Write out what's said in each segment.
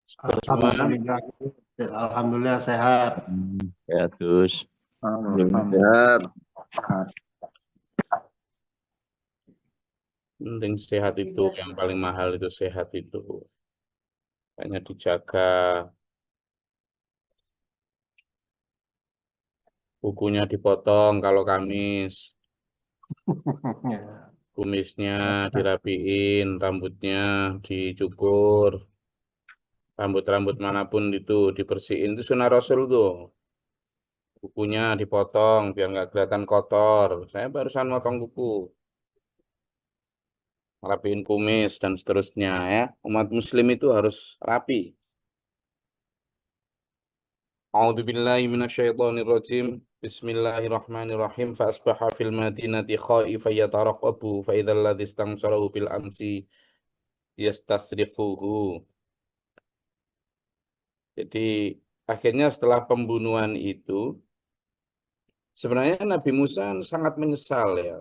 Semua. Alhamdulillah, alhamdulillah sehat. Ya, Gus. Alhamdulillah. Penting sehat itu yang paling mahal itu sehat itu. Hanya dijaga, kukunya dipotong kalau Kamis, kumisnya dirapiin, rambutnya dicukur, rambut-rambut manapun itu dibersihin itu sunah Rasul tuh. Kukunya dipotong biar nggak kelihatan kotor. Saya barusan motong kuku, rapiin kumis dan seterusnya ya. Umat Muslim itu harus rapi. A'udzubillahi minasyaitonirrajim. Bismillahirrahmanirrahim. Fa asbaha fil madinati khaifan yataraqabu fa idzal ladzi istansarahu bil amsi yastasrifuhu. Jadi akhirnya setelah pembunuhan itu sebenarnya Nabi Musa sangat menyesal ya.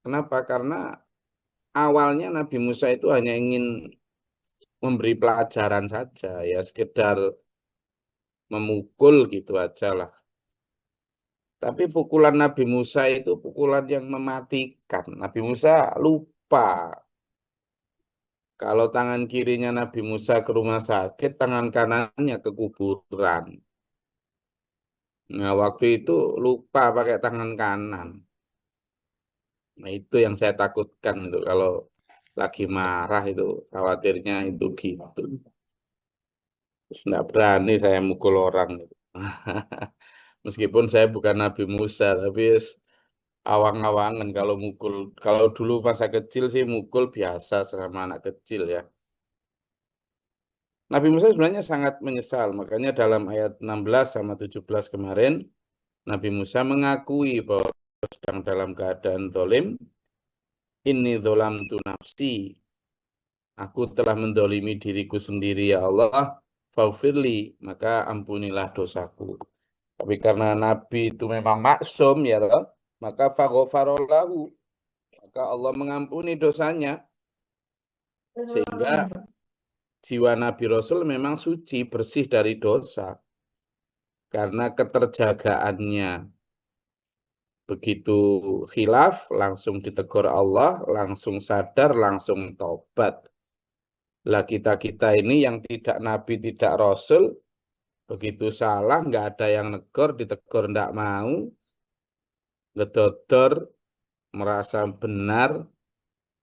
Kenapa? Karena awalnya Nabi Musa itu hanya ingin memberi pelajaran saja ya, sekedar memukul gitu aja lah. Tapi pukulan Nabi Musa itu pukulan yang mematikan. Nabi Musa lupa kalau tangan kirinya Nabi Musa ke rumah sakit, tangan kanannya ke kuburan. Nah, waktu itu lupa pakai tangan kanan. Nah, itu yang saya takutkan itu kalau lagi marah itu khawatirnya itu gitu. Terus nggak berani saya mukul orang. Meskipun saya bukan Nabi Musa, tapi awang-awangan kalau mukul. Kalau dulu masa kecil sih mukul biasa sama anak kecil ya. Nabi Musa sebenarnya sangat menyesal. Makanya dalam ayat 16 sama 17 kemarin, Nabi Musa mengakui bahwa sedang dalam keadaan zalim. Ini zolam tu nafsi. Aku telah mendolimi diriku sendiri ya Allah. Faufirli, maka ampunilah dosaku. Tapi karena Nabi itu memang maksum ya toh, maka fagofarolahu. Maka Allah mengampuni dosanya. Sehingga jiwa Nabi Rasul memang suci, bersih dari dosa. Karena keterjagaannya. Begitu khilaf, langsung ditegur Allah, langsung sadar, langsung tobat. Lah kita-kita ini yang tidak Nabi, tidak Rasul, begitu salah, nggak ada yang negor, ditegur nggak mau, ngedodor, merasa benar,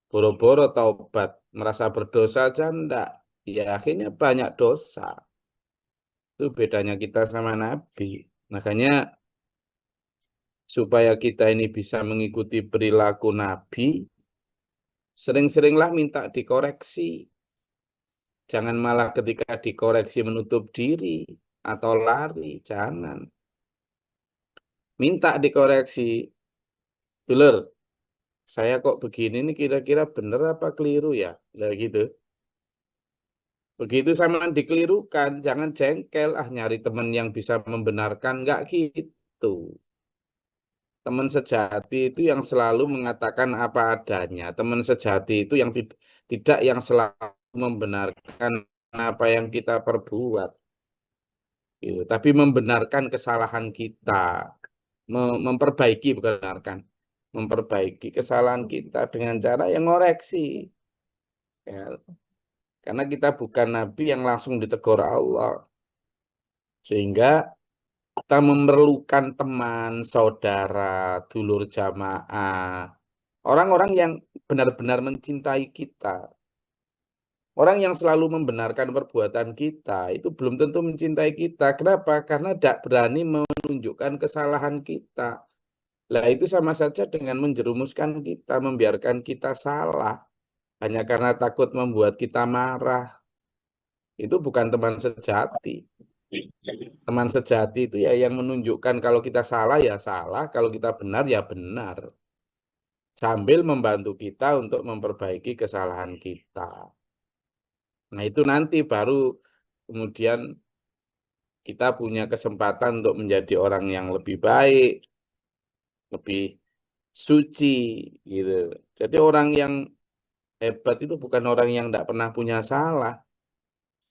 boro-boro taubat, merasa berdosa aja enggak. Ya akhirnya banyak dosa. Itu bedanya kita sama Nabi. Makanya supaya kita ini bisa mengikuti perilaku Nabi, sering-seringlah minta dikoreksi. Jangan malah ketika dikoreksi menutup diri atau lari. Jangan. Minta dikoreksi. Dulur, saya kok begini nih kira-kira bener apa keliru ya? Lah gitu. Begitu sama dikelirukan, jangan jengkel, nyari teman yang bisa membenarkan, nggak gitu. Teman sejati itu yang selalu mengatakan apa adanya. Teman sejati itu yang tidak yang selalu membenarkan apa yang kita perbuat. Gitu. Tapi membenarkan kesalahan kita, memperbaiki, bukan membenarkan, memperbaiki kesalahan kita dengan cara yang ngoreksi. Ya. Karena kita bukan nabi yang langsung ditegur Allah. Sehingga kita memerlukan teman, saudara, dulur jamaah, orang-orang yang benar-benar mencintai kita. Orang yang selalu membenarkan perbuatan kita itu belum tentu mencintai kita. Kenapa? Karena tidak berani menunjukkan kesalahan kita. Lah itu sama saja dengan menjerumuskan kita, membiarkan kita salah. Hanya karena takut membuat kita marah. Itu bukan teman sejati. Teman sejati itu ya yang menunjukkan kalau kita salah ya salah, kalau kita benar ya benar. Sambil membantu kita untuk memperbaiki kesalahan kita. Nah itu nanti baru kemudian kita punya kesempatan untuk menjadi orang yang lebih baik, lebih suci gitu. Jadi orang yang hebat itu bukan orang yang tidak pernah punya salah.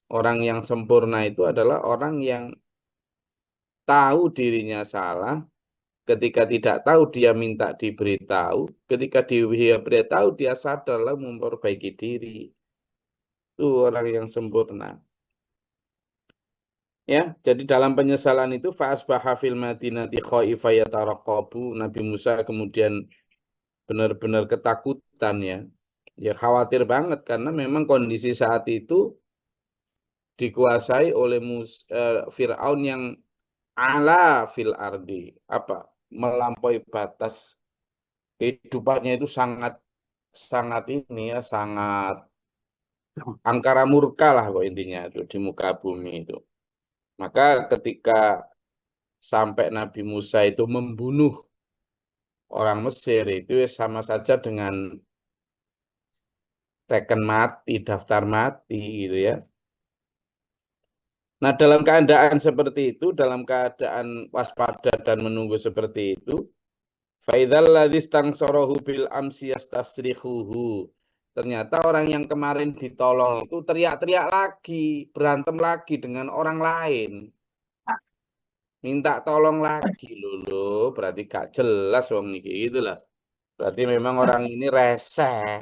Orang yang sempurna itu adalah orang yang tahu dirinya salah, ketika tidak tahu dia minta diberitahu, ketika dia beritahu dia sadar lalu memperbaiki diri. Itu orang yang sempurna. Ya, jadi dalam penyesalan itu fa'asbaha fil madinati khaifa yataraqabu, Nabi Musa kemudian benar-benar ketakutan ya. Ya khawatir banget karena memang kondisi saat itu dikuasai oleh Fir'aun yang ala fil ardi, apa? Melampaui batas kehidupannya itu sangat sangat ini ya, sangat angkara murka lah kok intinya itu di muka bumi itu. Maka ketika sampai Nabi Musa itu membunuh orang Mesir itu sama saja dengan teken mati, daftar mati gitu ya. Nah, dalam keadaan seperti itu, dalam keadaan waspada dan menunggu seperti itu, faidal ladzi stangsarahu bil amsi yastasrihuhu. Ternyata orang yang kemarin ditolong itu teriak-teriak lagi, berantem lagi dengan orang lain. Minta tolong lagi lulu, berarti gak jelas wong iki gitu lah. Berarti memang orang ini reseh,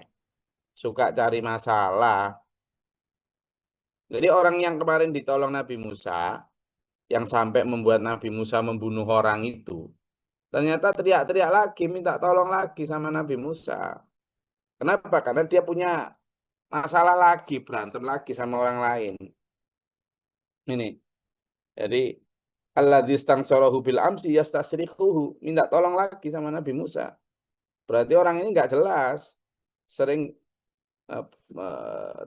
suka cari masalah. Jadi orang yang kemarin ditolong Nabi Musa, yang sampai membuat Nabi Musa membunuh orang itu, ternyata teriak-teriak lagi, minta tolong lagi sama Nabi Musa. Kenapa? Karena dia punya masalah lagi, berantem lagi sama orang lain. Ini. Jadi alladzi stangsarahu bil amsi yastasrikhuhu, minta tolong lagi sama Nabi Musa. Berarti orang ini nggak jelas, sering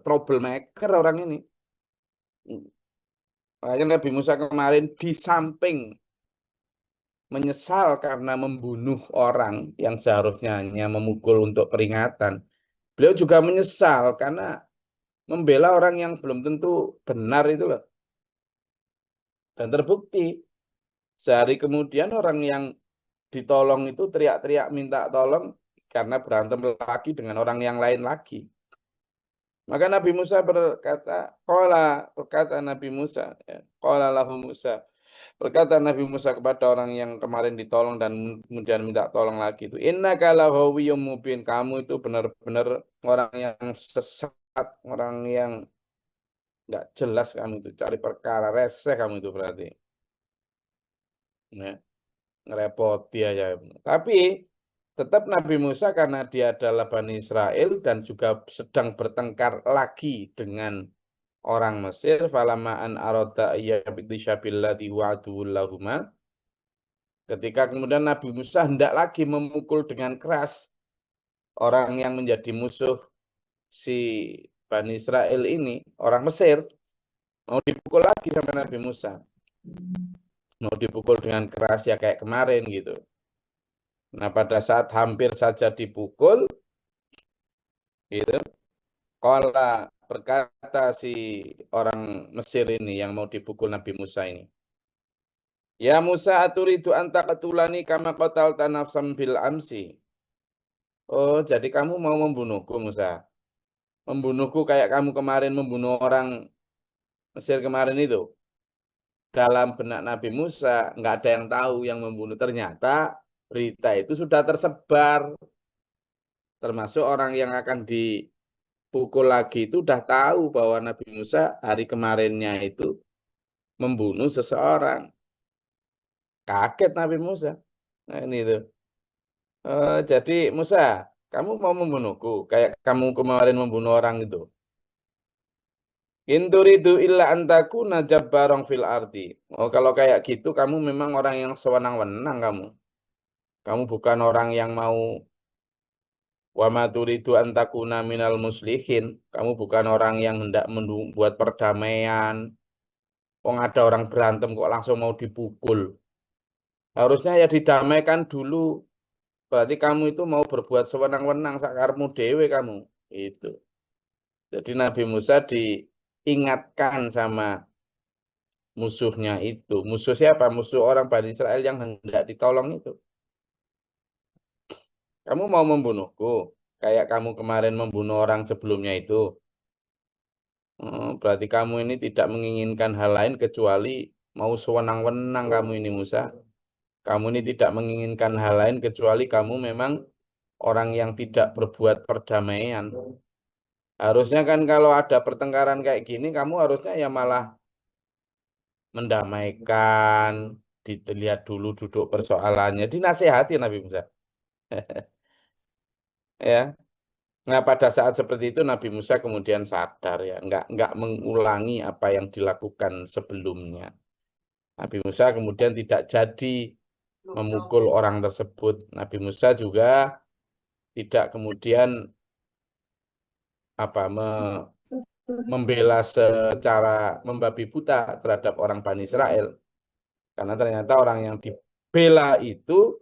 troublemaker orang ini. Makanya Nabi Musa kemarin di samping menyesal karena membunuh orang yang seharusnya hanya memukul untuk peringatan. Beliau juga menyesal karena membela orang yang belum tentu benar itu loh. Dan terbukti sehari kemudian orang yang ditolong itu teriak-teriak minta tolong karena berantem lagi dengan orang yang lain lagi. Maka Nabi Musa berkata Nabi Musa, ya, qala lahu Musa. Berkata Nabi Musa kepada orang yang kemarin ditolong dan kemudian minta tolong lagi itu, innaka lahawiyyum mubin, kamu itu benar-benar orang yang sesat, orang yang nggak jelas, kamu itu cari perkara, reseh kamu itu berarti. Ya, ngerepoti aja. Tapi tetap Nabi Musa karena dia adalah Bani Israel dan juga sedang bertengkar lagi dengan orang Mesir, falamaan aroda yabtisya billati wa'duhu lahuma. Ketika kemudian Nabi Musa hendak lagi memukul dengan keras orang yang menjadi musuh si Bani Israel ini, orang Mesir, mau dipukul lagi sama Nabi Musa. Mau dipukul dengan keras ya kayak kemarin gitu. Nah, pada saat hampir saja dipukul, gitu, Qala berkata si orang Mesir ini yang mau dipukul Nabi Musa ini. Ya Musa aturidu anta qatulani kama qatalta nafsam bil amsi. Oh, jadi kamu mau membunuhku Musa? Membunuhku kayak kamu kemarin membunuh orang Mesir kemarin itu. Dalam benak Nabi Musa nggak ada yang tahu yang membunuh. Ternyata berita itu sudah tersebar. Termasuk orang yang akan dipukul lagi itu udah tahu bahwa Nabi Musa hari kemarinnya itu membunuh seseorang. Kaget Nabi Musa. Nah ini tuh. Jadi Musa, kamu mau membunuhku kayak kamu kemarin membunuh orang itu. Inturidu illa antaku najabbarong fil ardi. Oh, kalau kayak gitu kamu memang orang yang sewenang-wenang kamu. Kamu bukan orang yang mau wa ma turidu antakuna minal muslihin. Kamu bukan orang yang hendak membuat perdamaian. Wong ada orang berantem kok langsung mau dipukul. Harusnya ya didamaikan dulu. Berarti kamu itu mau berbuat sewenang-wenang sakarmu dewe kamu. Itu. Jadi Nabi Musa diingatkan sama musuhnya itu. Musuh siapa? Musuh orang Bani Israel yang hendak ditolong itu. Kamu mau membunuhku, kayak kamu kemarin membunuh orang sebelumnya itu. Berarti kamu ini tidak menginginkan hal lain kecuali mau sewenang-wenang kamu ini Musa. Kamu ini tidak menginginkan hal lain kecuali kamu memang orang yang tidak berbuat perdamaian. Harusnya kan kalau ada pertengkaran kayak gini, kamu harusnya ya malah mendamaikan, dilihat dulu duduk persoalannya, dinasehati Nabi Musa. Ya, nah pada saat seperti itu Nabi Musa kemudian sadar ya, nggak mengulangi apa yang dilakukan sebelumnya. Nabi Musa kemudian tidak jadi memukul orang tersebut. Nabi Musa juga tidak kemudian apa membela secara membabi buta terhadap orang Bani Israel. Karena ternyata orang yang dibela itu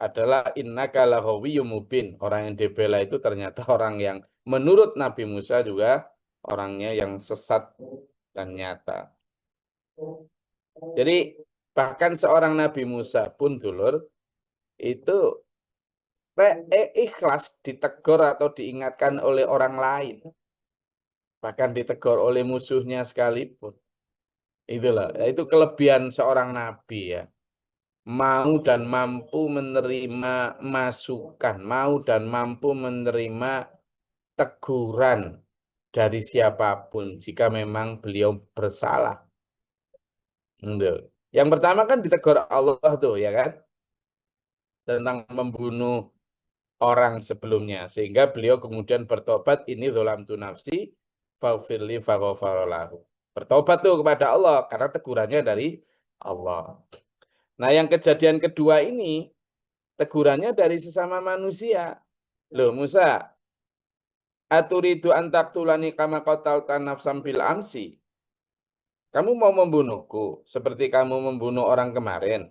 adalah innaka lahawiyyum mubin. Orang yang dibela itu ternyata orang yang menurut Nabi Musa juga orangnya yang sesat dan nyata. Jadi bahkan seorang Nabi Musa pun dulur itu ikhlas ditegur atau diingatkan oleh orang lain. Bahkan ditegur oleh musuhnya sekalipun. Itulah, itu kelebihan seorang nabi ya. Mau dan mampu menerima masukan, mau dan mampu menerima teguran dari siapapun jika memang beliau bersalah. Yang pertama kan ditegur Allah tuh ya kan, tentang membunuh orang sebelumnya, sehingga beliau kemudian bertobat, ini dzolamtu nafsi faghfirli faghfaralahu. Bertobat tuh kepada Allah karena tegurannya dari Allah. Nah, yang kejadian kedua ini tegurannya dari sesama manusia. Loh, Musa, aturidu antaktulani kama qatalta nafsam bil amsi. Kamu mau membunuhku seperti kamu membunuh orang kemarin.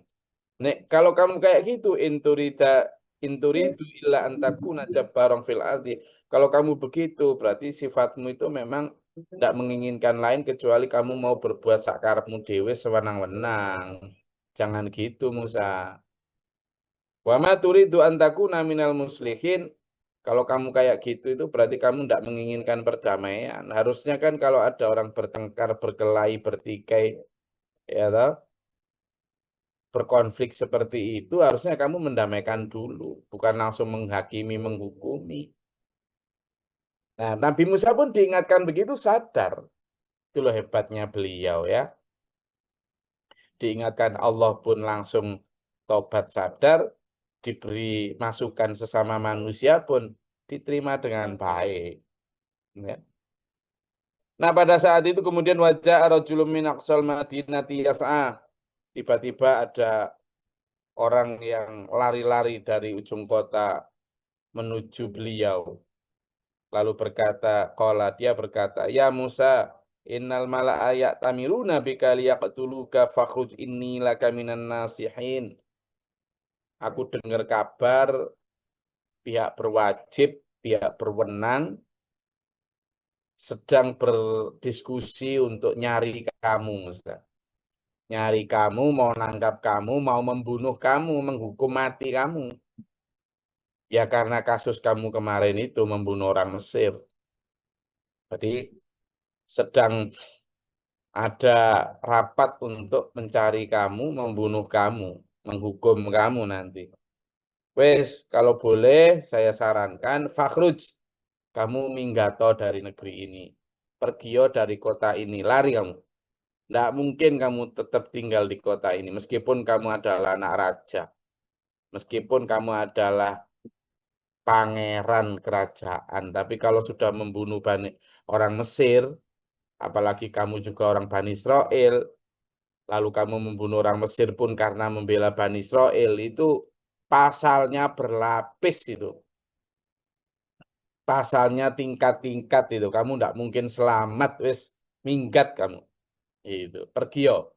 Nek, kalau kamu kayak gitu, inturidu illa antakuna jabbarong fil ardi. Kalau kamu begitu, berarti sifatmu itu memang tidak menginginkan lain kecuali kamu mau berbuat sakarepmu dewe sewenang-wenang. Jangan gitu, Musa. Wa ma turidu antakuna minal muslihin. Kalau kamu kayak gitu itu berarti kamu tidak menginginkan perdamaian. Harusnya kan kalau ada orang bertengkar, berkelahi, bertikai, ya toh, berkonflik seperti itu harusnya kamu mendamaikan dulu, bukan langsung menghakimi, menghukumi. Nah, Nabi Musa pun diingatkan begitu sadar. Itu loh hebatnya beliau ya. Diingatkan Allah pun langsung tobat sadar, diberi masukan sesama manusia pun diterima dengan baik. Ya. Nah, pada saat itu kemudian wajah rajulun min aqsal madinati yas'a. Tiba-tiba ada orang yang lari-lari dari ujung kota menuju beliau. Lalu dia berkata, Ya Musa, innal mala'a ya'tamiruna bika liyaqtuluka fakhruj inni laka minan nasihin. Aku dengar kabar pihak berwajib, pihak berwenang sedang berdiskusi untuk nyari kamu, Musa. Nyari kamu, mau nangkap kamu, mau membunuh kamu, menghukum mati kamu. Ya karena kasus kamu kemarin itu membunuh orang Mesir. Jadi sedang ada rapat untuk mencari kamu, membunuh kamu, menghukum kamu nanti. Wes, kalau boleh saya sarankan, Fakhruj, kamu minggato dari negeri ini. Pergio dari kota ini, lari kamu. Tidak mungkin kamu tetap tinggal di kota ini, meskipun kamu adalah anak raja. Meskipun kamu adalah pangeran kerajaan, tapi kalau sudah membunuh orang Mesir, apalagi kamu juga orang Bani Israel, lalu kamu membunuh orang Mesir pun karena membela Bani Israel, itu pasalnya berlapis itu. Pasalnya tingkat-tingkat itu. Kamu tidak mungkin selamat, wis minggat kamu. Itu. Pergi yo.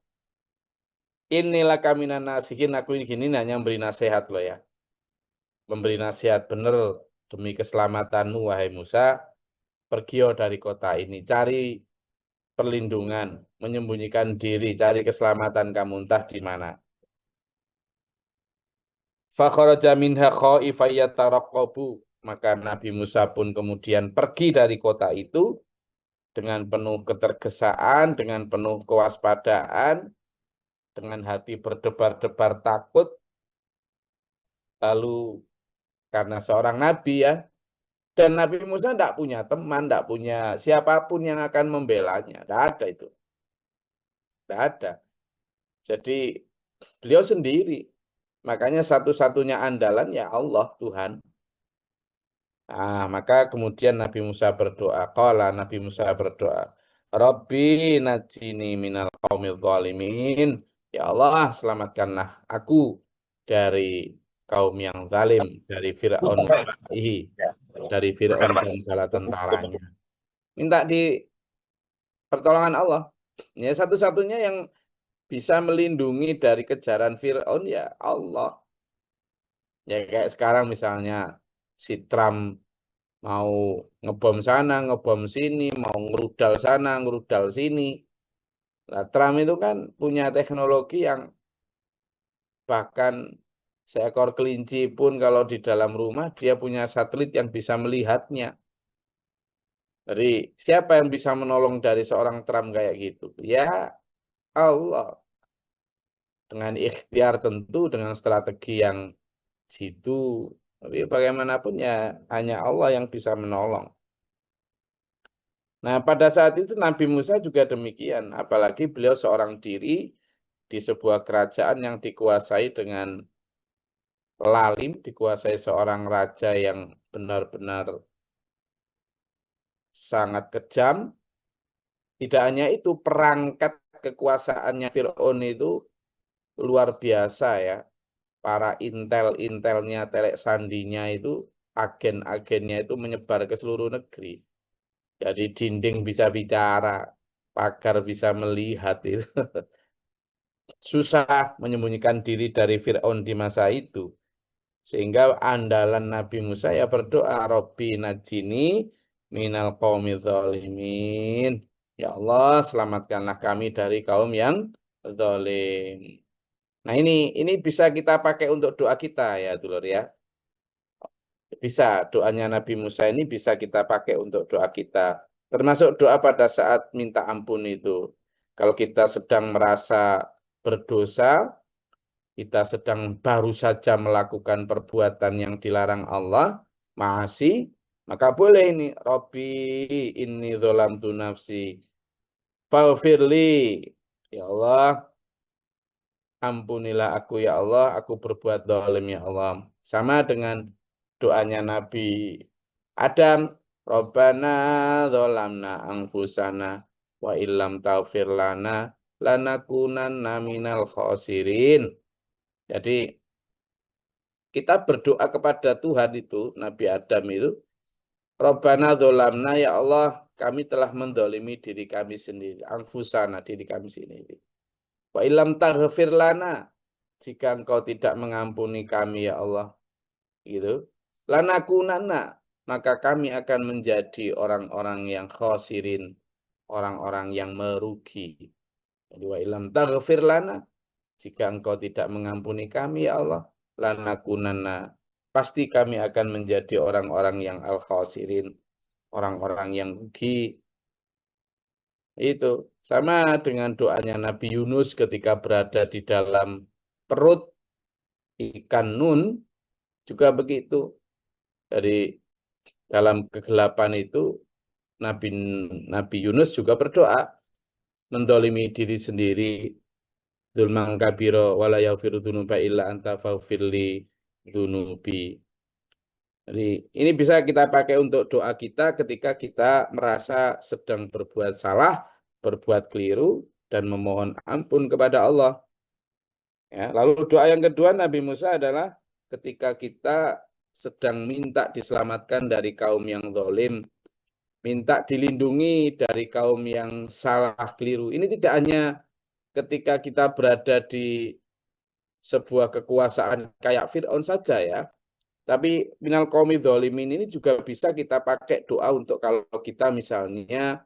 Inilah kaminan nasihin, aku ini hanya memberi nasihat loh ya. Memberi nasihat benar demi keselamatanmu, wahai Musa. Pergi yo dari kota ini. Cari perlindungan, menyembunyikan diri, cari keselamatan kamu entah di mana. Fakharaja minha khaifan yataraqqabu. Maka Nabi Musa pun kemudian pergi dari kota itu dengan penuh ketergesaan, dengan penuh kewaspadaan, dengan hati berdebar-debar takut, lalu karena seorang nabi ya, dan Nabi Musa tidak punya teman, tidak punya siapapun yang akan membelanya, tidak ada itu, tidak ada. Jadi beliau sendiri, makanya satu-satunya andalan ya Allah Tuhan. Maka kemudian Nabi Musa berdoa, Nabi Musa berdoa, Rabbi najini minal qaumil zalimin. Ya Allah, selamatkanlah aku dari kaum yang zalim, dari Fir'aun dari Fir'aun dan bala tentaranya. Minta di pertolongan Allah. Ya satu-satunya yang bisa melindungi dari kejaran Fir'aun ya Allah. Ya kayak sekarang misalnya si Trump mau ngebom sana, ngebom sini, mau ngerudal sana, ngerudal sini. Nah, Trump itu kan punya teknologi yang bahkan seekor kelinci pun kalau di dalam rumah dia punya satelit yang bisa melihatnya. Jadi siapa yang bisa menolong dari seorang Trump kayak gitu? Ya Allah. Dengan ikhtiar tentu, dengan strategi yang jitu. Tapi bagaimanapun ya hanya Allah yang bisa menolong. Nah, pada saat itu Nabi Musa juga demikian, apalagi beliau seorang diri di sebuah kerajaan yang dikuasai dengan lalim, dikuasai seorang raja yang benar-benar sangat kejam. Tidak hanya itu, perangkat kekuasaannya Fir'aun itu luar biasa ya. Para intel-intelnya, telek sandinya itu, agen-agennya itu menyebar ke seluruh negeri. Jadi dinding bisa bicara, pagar bisa melihat itu. Susah menyembunyikan diri dari Fir'aun di masa itu. Sehingga andalan Nabi Musa ya berdoa, Robbi najini minal qaumi zalimin. Ya Allah, selamatkanlah kami dari kaum yang zalim. Nah ini bisa kita pakai untuk doa kita ya, dulur ya. Bisa, doanya Nabi Musa ini bisa kita pakai untuk doa kita. Termasuk doa pada saat minta ampun itu. Kalau kita sedang merasa berdosa, kita sedang baru saja melakukan perbuatan yang dilarang Allah, masih, maka boleh ini, Robbi inni dzolamtu nafsi, faghfirli. Ya Allah, ampunilah aku ya Allah, aku berbuat zalim ya Allah. Sama dengan doanya Nabi Adam, Rabbana dzolamna anfusana wa illam taghfir lana lanakunanna minal khosirin. Jadi kita berdoa kepada Tuhan itu, Nabi Adam itu, Rabbana dzolamna ya Allah, kami telah mendolimi diri kami sendiri, anfusana, diri kami sendiri. Wa illam taghfir lana, jika engkau tidak mengampuni kami ya Allah, gitu. Lanakunanna, maka kami akan menjadi orang-orang yang khosirin, orang-orang yang merugi. Jadi wa illam taghfir lana, jika engkau tidak mengampuni kami ya Allah, lanakunanna, pasti kami akan menjadi orang-orang yang al-khosirin, orang-orang yang rugi. Itu sama dengan doanya Nabi Yunus ketika berada di dalam perut ikan nun, juga begitu. Dari dalam kegelapan itu Nabi Nabi Yunus juga berdoa, mendolimi diri sendiri, dzulman kabiro wala yaghfiru dzunuba illa anta faghfirli dzunubi. Jadi ini bisa kita pakai untuk doa kita ketika kita merasa sedang berbuat salah, berbuat keliru, dan memohon ampun kepada Allah. Ya, lalu doa yang kedua Nabi Musa adalah ketika kita sedang minta diselamatkan dari kaum yang zalim, minta dilindungi dari kaum yang salah keliru. Ini tidak hanya ketika kita berada di sebuah kekuasaan kayak Fir'aun saja ya. Tapi minal qaumi dzalimin ini juga bisa kita pakai doa untuk kalau kita misalnya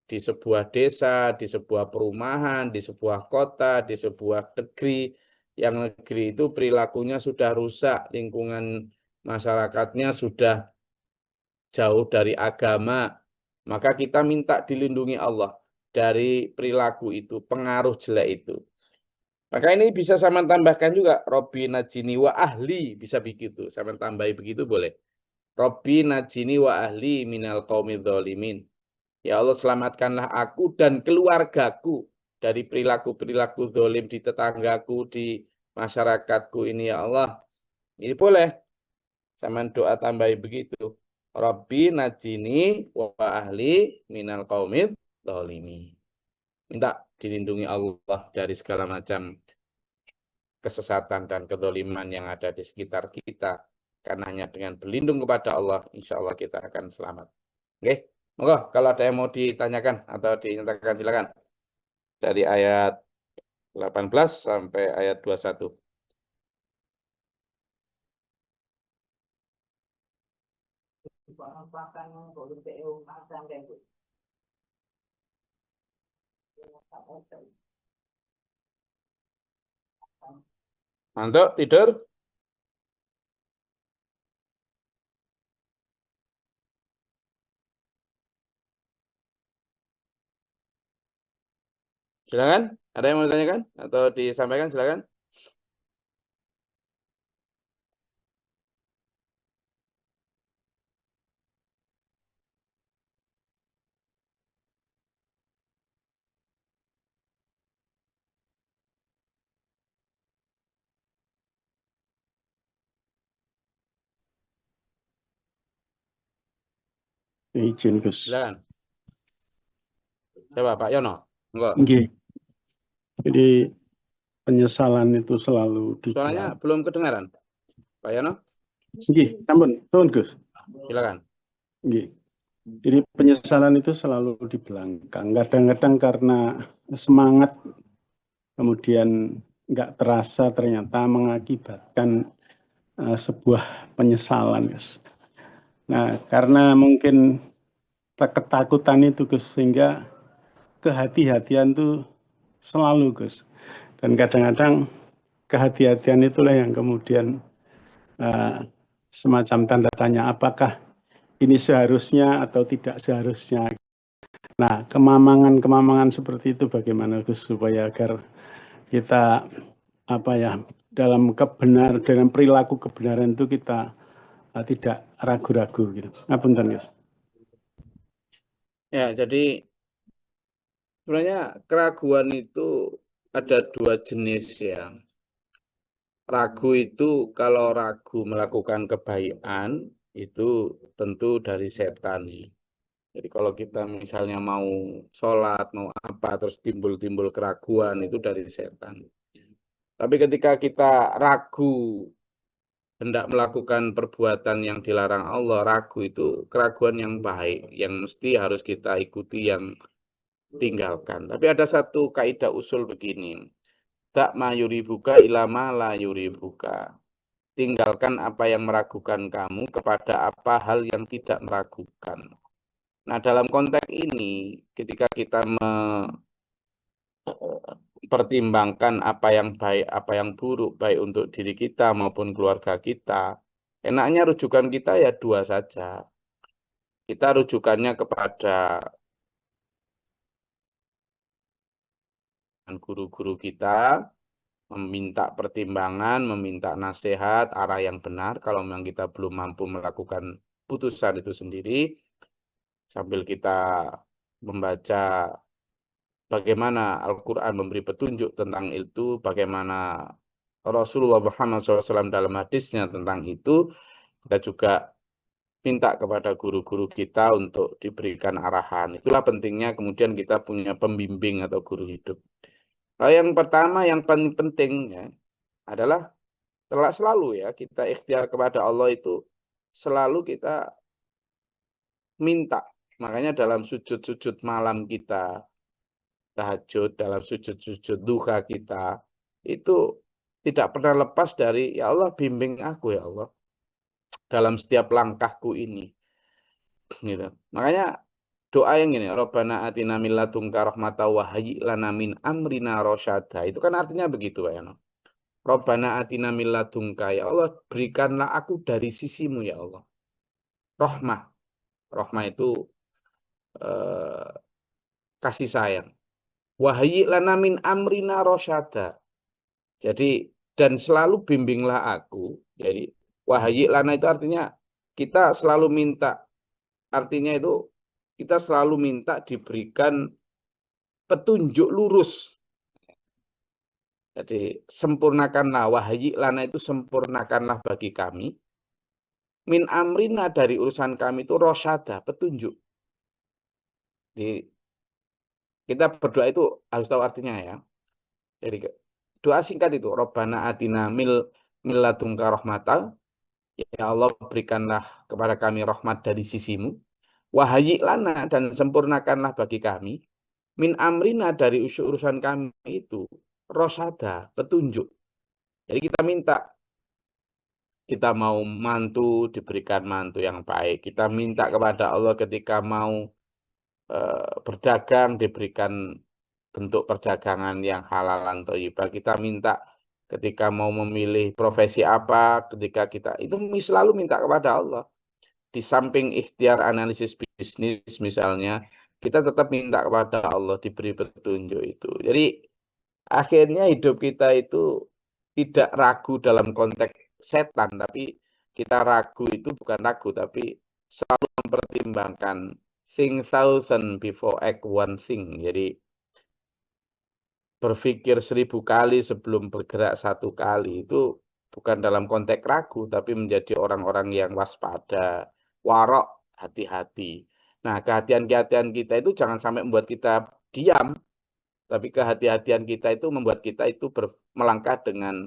di sebuah desa, di sebuah perumahan, di sebuah kota, di sebuah negeri, yang negeri itu perilakunya sudah rusak, lingkungan masyarakatnya sudah jauh dari agama, Maka kita minta dilindungi Allah dari perilaku itu, pengaruh jelek itu. Maka ini bisa sama tambahkan juga Robbi najini wa ahli, bisa begitu. Sama tambahi begitu boleh. Robbi najini wa ahli minal qaumidz dzalimin. Ya Allah, selamatkanlah aku dan keluargaku dari perilaku-perilaku zalim di tetanggaku, di masyarakatku ini ya Allah. Ini boleh. Sama doa tambahi begitu. Rabbi najini wa ahli minal qaumidz dzalimin. Minta dilindungi Allah dari segala macam kesesatan dan kezaliman yang ada di sekitar kita. Karena hanya dengan berlindung kepada Allah, insya Allah kita akan selamat. Oke, monggo kalau ada yang mau ditanyakan atau dinyatakan silakan. Dari ayat 18 sampai ayat 21. Mantap, tidur. Silakan. Ada yang mau ditanyakan atau disampaikan silakan. Izin, Gus. Silakan. Coba Pak Yono. Monggo. Nggih. Jadi penyesalan itu selalu Soalnya digelar. belum kedengaran. Pak Yono, Nggih, sampun Gus. silakan. Nggih. Jadi penyesalan itu selalu di belakang. Kadang-kadang karena semangat kemudian nggak terasa ternyata mengakibatkan sebuah penyesalan, Gus. Nah, karena mungkin ketakutan itu, Gus, sehingga kehati-hatian itu selalu, Gus. Dan kadang-kadang kehati-hatian itulah yang kemudian semacam tanda tanya apakah ini seharusnya atau tidak seharusnya. Nah, kemamangan seperti itu bagaimana, Gus, supaya agar kita dalam perilaku kebenaran itu kita tidak ragu-ragu gitu. Ngapunten, Gus. Ya, jadi sebenarnya keraguan itu ada dua jenis ya. Ragu itu kalau ragu melakukan kebaikan itu tentu dari setan. Jadi kalau kita misalnya mau sholat, mau apa, terus timbul-timbul keraguan itu dari setan. Tapi ketika kita ragu hendak melakukan perbuatan yang dilarang Allah, ragu itu keraguan yang baik, yang mesti harus kita ikuti, yang tinggalkan. Tapi ada satu kaidah usul begini. Tak ma yuribuka ilama la yuribuka. Tinggalkan apa yang meragukan kamu kepada apa hal yang tidak meragukan. Nah, dalam konteks ini, ketika kita mempertimbangkan apa yang baik, apa yang buruk, baik untuk diri kita maupun keluarga kita, enaknya rujukan kita ya dua saja. Kita rujukannya kepada guru-guru kita, meminta pertimbangan, meminta nasihat, arah yang benar. Kalau memang kita belum mampu melakukan putusan itu sendiri, sambil kita membaca bagaimana Al-Quran memberi petunjuk tentang itu, bagaimana Rasulullah Muhammad SAW dalam hadisnya tentang itu, kita juga minta kepada guru-guru kita untuk diberikan arahan. Itulah pentingnya kemudian kita punya pembimbing atau guru hidup. Nah, yang pertama, yang paling penting ya, adalah selalu ya kita ikhtiar kepada Allah itu selalu kita minta. Makanya dalam sujud-sujud malam kita, tahajud, dalam sujud-sujud duha kita, itu tidak pernah lepas dari, ya Allah bimbing aku ya Allah, dalam setiap langkahku ini. Gitu. Makanya doa yang ini, Rabbana atina min ladunka rahmatan wa hayyi lana min amrina rasyada. Itu kan artinya begitu, Pak Yano. Rabbana atina min ladunka, ya Allah berikanlah aku dari sisimu ya Allah. Rahmah. Rahmah itu eh, kasih sayang. Wahyi lana min amrina rosyada. Jadi dan selalu bimbinglah aku. Jadi wahyi lana itu artinya kita selalu minta. Artinya itu kita selalu minta diberikan petunjuk lurus. Jadi sempurnakanlah wahyi lana itu sempurnakanlah bagi kami. Min amrina dari urusan kami itu rosyada, petunjuk. Jadi kita berdoa itu harus tahu artinya ya. Jadi doa singkat itu Robbana atina mil ladunka rahmatan. Ya Allah berikanlah kepada kami rahmat dari sisimu. Wahyi lana dan sempurnakanlah bagi kami. Min amrina dari urusan kami itu rosyada, petunjuk. Jadi kita minta kita mau mantu diberikan mantu yang baik. Kita minta kepada Allah ketika mau berdagang diberikan bentuk perdagangan yang halal dan thayyibah. Kita minta ketika mau memilih profesi apa, ketika kita itu selalu minta kepada Allah. Di samping ikhtiar analisis bisnis misalnya, kita tetap minta kepada Allah diberi petunjuk itu. Jadi akhirnya hidup kita itu tidak ragu dalam konteks setan, tapi kita ragu itu bukan ragu, tapi selalu mempertimbangkan think thousand before act one thing. Jadi berpikir 1000 kali sebelum bergerak 1 kali itu bukan dalam konteks ragu, tapi menjadi orang-orang yang waspada, warok, hati-hati. Nah, kehati-hatian kita itu jangan sampai membuat kita diam, tapi kehati-hatian kita itu membuat kita itu melangkah dengan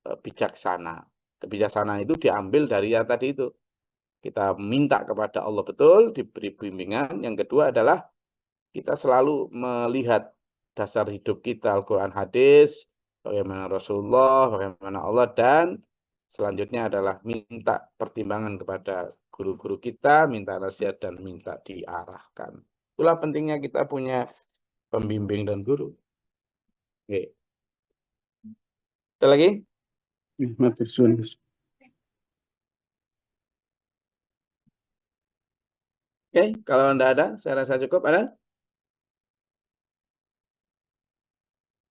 bijaksana. Kebijaksanaan itu diambil dari yang tadi itu. Kita minta kepada Allah betul, diberi bimbingan. Yang kedua adalah kita selalu melihat dasar hidup kita, Al-Quran hadis, bagaimana Rasulullah, bagaimana Allah, dan selanjutnya adalah minta pertimbangan kepada guru-guru kita, minta nasihat dan minta diarahkan. Itulah pentingnya kita punya pembimbing dan guru. Oke. Ada lagi? Matur suwun. Oke, kalau Anda ada, saya rasa cukup. Ada?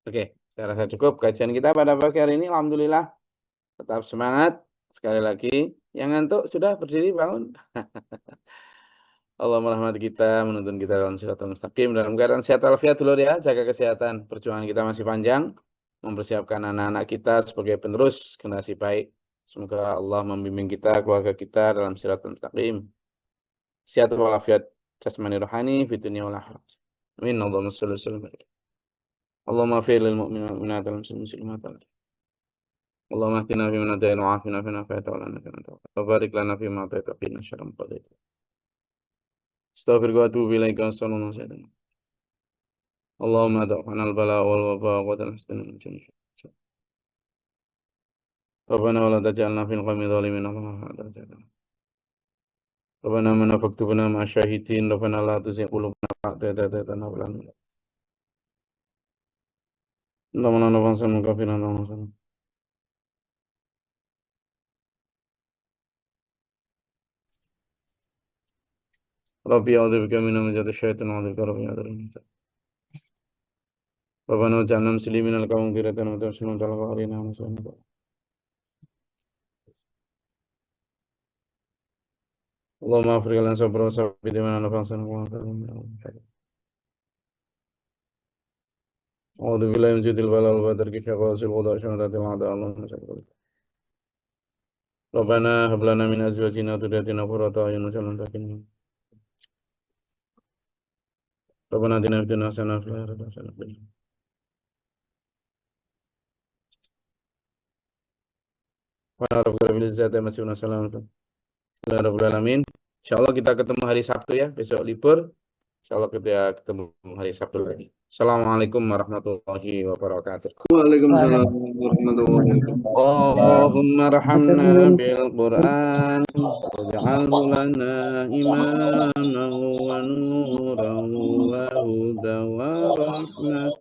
Oke, saya rasa cukup kajian kita pada pagi hari ini. Alhamdulillah, tetap semangat. Sekali lagi, yang ngantuk sudah berdiri bangun. Allah merahmati kita, menuntun kita dalam siratal mustaqim, dalam keadaan sehat walafiat dulu ya, jaga kesehatan. Perjuangan kita masih panjang, mempersiapkan anak-anak kita sebagai penerus generasi baik. Semoga Allah membimbing kita, keluarga kita dalam siratal mustaqim. Sehat walafiat jasmani rohani, fi dunia wal akhirat. Amin. Allahumma shalli wa sallim. Allahumma fi lil mu'minin wal mu'minat wal muslimin. Allahumma ahdina fi man hadayta wa afina fi man afayta wa lana fi man tawalla. Wa barik lana fi ma atayta qina syarra ma qadayta. Astaghfiruka wa atubu ilaika sallallahu alaihi wasallam. Allahumma da'fana al-bala wal waba wa tanhasina min jannah. Rabbana wa la taj'alna fil qawmi dhalimin. Rabbana man faktubna ma syahidin. Rabbana la tuzigh qulubana ba'da idh hadaytana wa hab lana min ladunka rahmatan innaka antal wahhab. Rabbi a'udzubika min hamazati syaitan wa a'udzubika rabbi yahdurin. Rabbana waj'alna muslimin laka wa mughfiratan wa tawfiqan wa alaina wa sallallahu. Allahumma afriq lana sabra wa sabbit mana nafasana wa ta'ala. A'udzu billahi min syaitil bala wal badr kishafasil wada syahadatil a'da Allahumma salli. Rabbana hab lana min azwajina wa dhurriyyatina qurrata a'yun waj'alna muttaqin. Rabbana atina fid dunya hasanah wa fil akhirati hasanah. Wa rabbana bil izzati amma yasifun salamun. Alhamdulillahirrahmanirrahim. Insyaallah kita ketemu hari Sabtu ya, besok libur. Insyaallah kita ketemu hari Sabtu lagi. Assalamualaikum warahmatullahi wabarakatuh. Waalaikumsalam warahmatullahi wabarakatuh. Allahumma arhamna bil Qur'an waj'alhu lana imaman wa nuran wa hudan wa rahmah.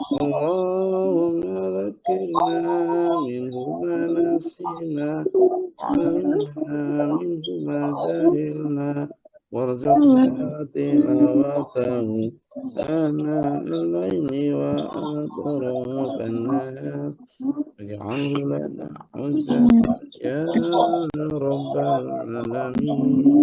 Allahumma dhakkirna minhu ma nasina wa minhu ma jahilna warzuqna آناء الليل وأطراف النهار واجعله لنا حجة يا رب العالمين.